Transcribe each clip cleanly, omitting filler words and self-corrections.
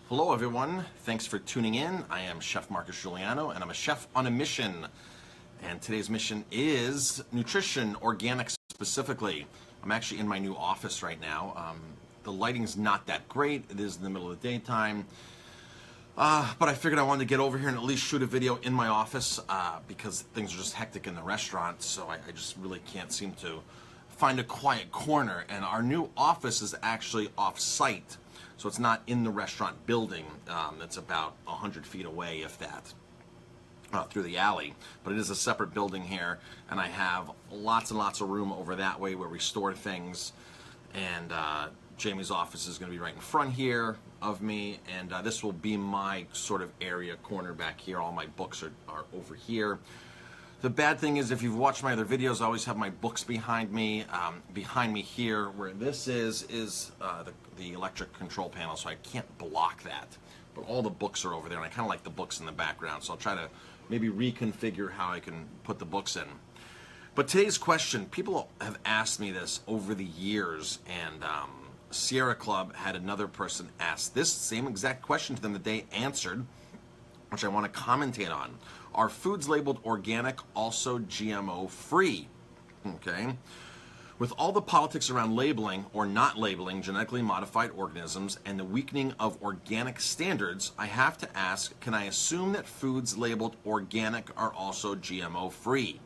Hello everyone, thanks for tuning in. I am Chef Marcus Guiliano and I'm a chef on a mission. And today's mission is nutrition, organic specifically. I'm actually in my new office right now. The lighting's not that great. It is in the middle of the daytime. But I figured I wanted to get over here and at least shoot a video in my office because things are just hectic in the restaurant, so I just really can't seem to find a quiet corner. And our new office is actually off-site, so it's not in the restaurant building. It's about 100 feet away, if that, through the alley. But it is a separate building here, and I have lots and lots of room over that way where we store things. And Jamie's office is going to be right in front here of me, and this will be my sort of area corner back here. All my books are over here. The bad thing is, if you've watched my other videos, I always have my books behind me. Behind me here, where this is the electric control panel, so I can't block that. But all the books are over there, and I kind of like the books in the background, so I'll try to maybe reconfigure how I can put the books in. But today's question, people have asked me this over the years, and Sierra Club had another person ask this same exact question to them that they answered, which I want to commentate on. Are foods labeled organic also GMO-free? Okay. With all the politics around labeling or not labeling genetically modified organisms and the weakening of organic standards, I have to ask, can I assume that foods labeled organic are also GMO-free?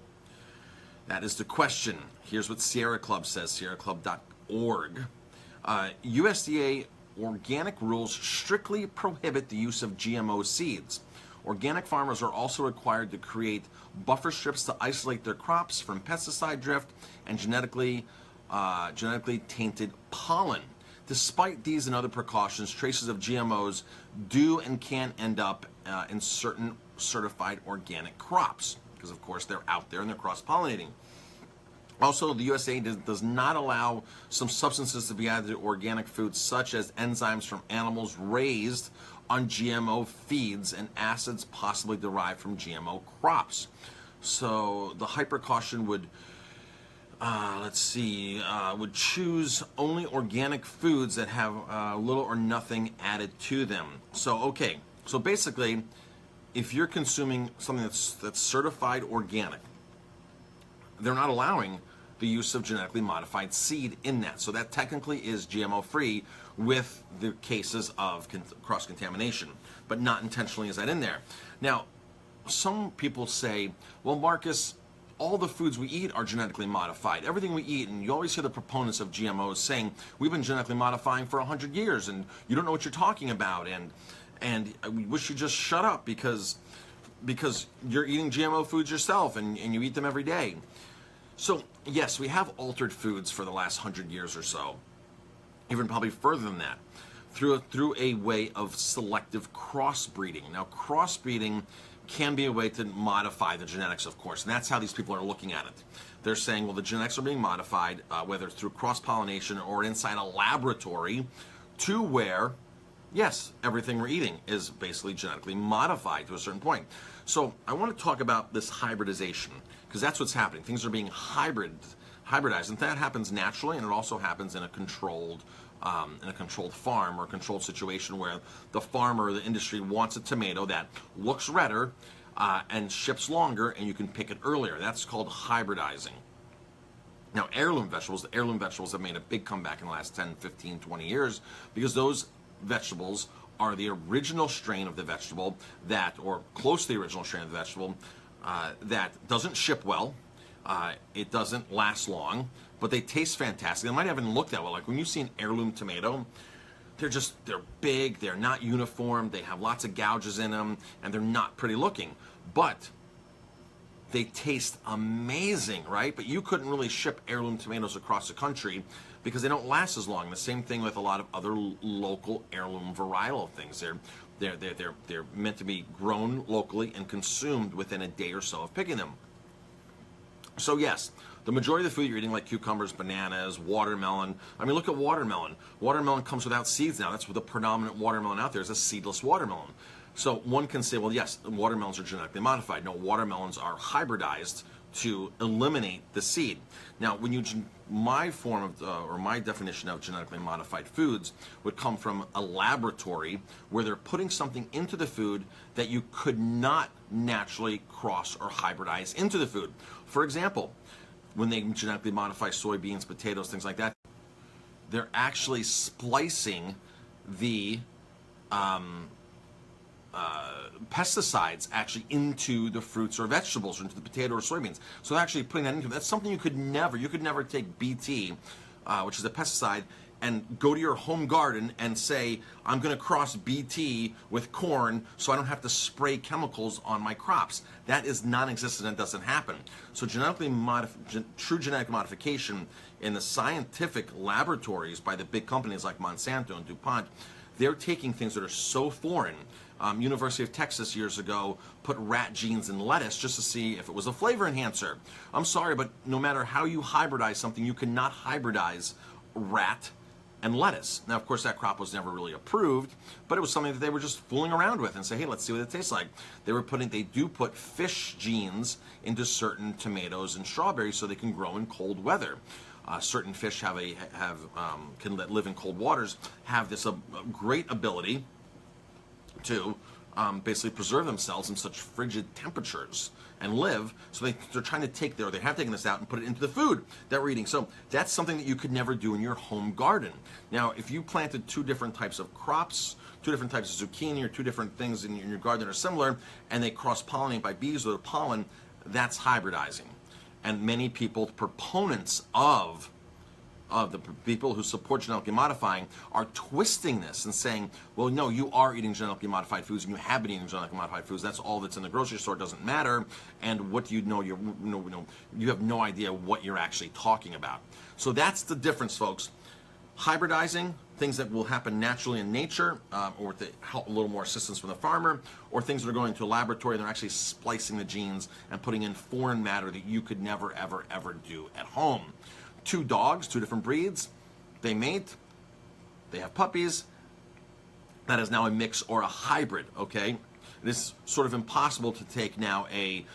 That is the question. Here's what Sierra Club says, sierraclub.org. USDA organic rules strictly prohibit the use of GMO seeds. Organic farmers are also required to create buffer strips to isolate their crops from pesticide drift and genetically tainted pollen. Despite these and other precautions, traces of GMOs do and can end up in certain certified organic crops, because of course they're out there and they're cross-pollinating. Also, the USDA does not allow some substances to be added to organic foods, such as enzymes from animals raised on GMO feeds and acids possibly derived from GMO crops. So the hypercaution would, would choose only organic foods that have little or nothing added to them. So, okay, so basically, if you're consuming something that's certified organic, they're not allowing the use of genetically modified seed in that. So that technically is GMO-free with the cases of cross-contamination, but not intentionally is that in there. Now, some people say, well, Marcus, all the foods we eat are genetically modified. Everything we eat, and you always hear the proponents of GMOs saying, we've been genetically modifying for 100 years, and you don't know what you're talking about, and we wish you just shut up because you're eating GMO foods yourself, and you eat them every day. So, yes, we have altered foods for the last 100 years or so, even probably further than that, through a way of selective crossbreeding. Now, crossbreeding can be a way to modify the genetics, of course, and that's how these people are looking at it. They're saying, well, the genetics are being modified, whether it's through cross-pollination or inside a laboratory, to where, yes, everything we're eating is basically genetically modified to a certain point. So I want to talk about this hybridization, because that's what's happening. Things are being hybridized, and that happens naturally, and it also happens in a controlled farm or a controlled situation where the farmer or the industry wants a tomato that looks redder and ships longer, and you can pick it earlier. That's called hybridizing. Now, the heirloom vegetables have made a big comeback in the last 10, 15, 20 years, because those vegetables are the original strain of the vegetable or close to the original strain of the vegetable that doesn't ship well, it doesn't last long, but they taste fantastic. They might not even look that well. Like when you see an heirloom tomato, they're big, they're not uniform, they have lots of gouges in them, and they're not pretty looking. But they taste amazing, right? But you couldn't really ship heirloom tomatoes across the country because they don't last as long. The same thing with a lot of other local heirloom varietal things. They're meant to be grown locally and consumed within a day or so of picking them. So yes, the majority of the food you're eating, like cucumbers, bananas, watermelon. I mean, look at watermelon. Watermelon comes without seeds now. That's what the predominant watermelon out there is, a seedless watermelon. So one can say, well, yes, watermelons are genetically modified. No, watermelons are hybridized to eliminate the seed. Now, when you my form of, or my definition of genetically modified foods would come from a laboratory where they're putting something into the food that you could not naturally cross or hybridize into the food. For example, when they genetically modify soybeans, potatoes, things like that, they're actually splicing the pesticides actually into the fruits or vegetables, or into the potato or soybeans. So they're actually putting that into. That's something you could never take BT, which is a pesticide, and go to your home garden and say, I'm going to cross BT with corn so I don't have to spray chemicals on my crops. That is non-existent and doesn't happen. So true genetic modification in the scientific laboratories by the big companies like Monsanto and DuPont, they're taking things that are so foreign. University of Texas years ago put rat genes in lettuce just to see if it was a flavor enhancer. I'm sorry, but no matter how you hybridize something, you cannot hybridize rat and lettuce. Now, of course, that crop was never really approved, but it was something that they were just fooling around with and say, hey, let's see what it tastes like. They do put fish genes into certain tomatoes and strawberries so they can grow in cold weather. Certain fish can live in cold waters, have this great ability to basically preserve themselves in such frigid temperatures and live. So they're trying to they have taken this out and put it into the food that we're eating. So that's something that you could never do in your home garden. Now, if you planted two different types of crops, two different types of zucchini, or two different things in your garden that are similar, and they cross-pollinate by bees or the pollen, that's hybridizing. And many people, proponents of the people who support genetically modifying, are twisting this and saying, well, no, you are eating genetically modified foods and you have been eating genetically modified foods. That's all that's in the grocery store. It doesn't matter. And what do you know? You have no idea what you're actually talking about. So that's the difference, folks. Hybridizing, things that will happen naturally in nature, or with a little more assistance from the farmer, or things that are going to a laboratory and they're actually splicing the genes and putting in foreign matter that you could never, ever, ever do at home. Two dogs, two different breeds, they mate, they have puppies. That is now a mix or a hybrid, okay? It is sort of impossible to take now a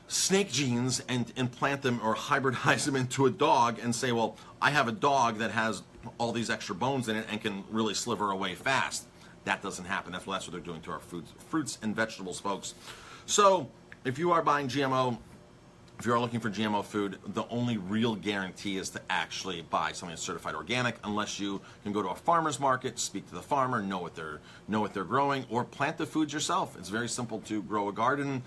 snake genes and implant them or hybridize them into a dog and say, well, I have a dog that has all these extra bones in it and can really sliver away fast. That doesn't happen. That's what they're doing to our fruits and vegetables, folks. So if you are buying GMO, if you are looking for GMO food, the only real guarantee is to actually buy something that's certified organic, unless you can go to a farmer's market, speak to the farmer, know what they're growing, or plant the foods yourself. It's very simple to grow a garden.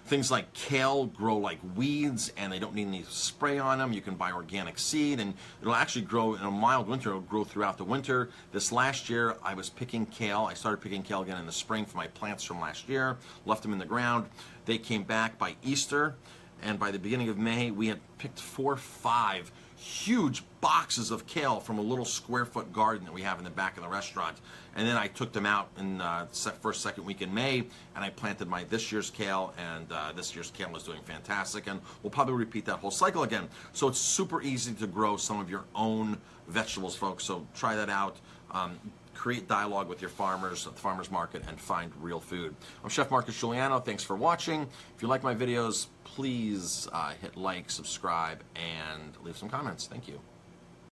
Things like kale grow like weeds, and they don't need any spray on them. You can buy organic seed, and it'll actually grow in a mild winter. It'll grow throughout the winter. This last year, I was picking kale. I started picking kale again in the spring for my plants from last year, left them in the ground. They came back by Easter, and by the beginning of May, we had picked 4 or 5 huge boxes of kale from a little square-foot garden that we have in the back of the restaurant. And then I took them out in first, second week in May, and I planted this year's kale, and this year's kale is doing fantastic, and we'll probably repeat that whole cycle again. So it's super easy to grow some of your own vegetables, folks, so try that out. Create dialogue with your farmers at the farmer's market and find real food. I'm Chef Marcus Guiliano. Thanks for watching. If you like my videos, please hit like, subscribe, and leave some comments. Thank you.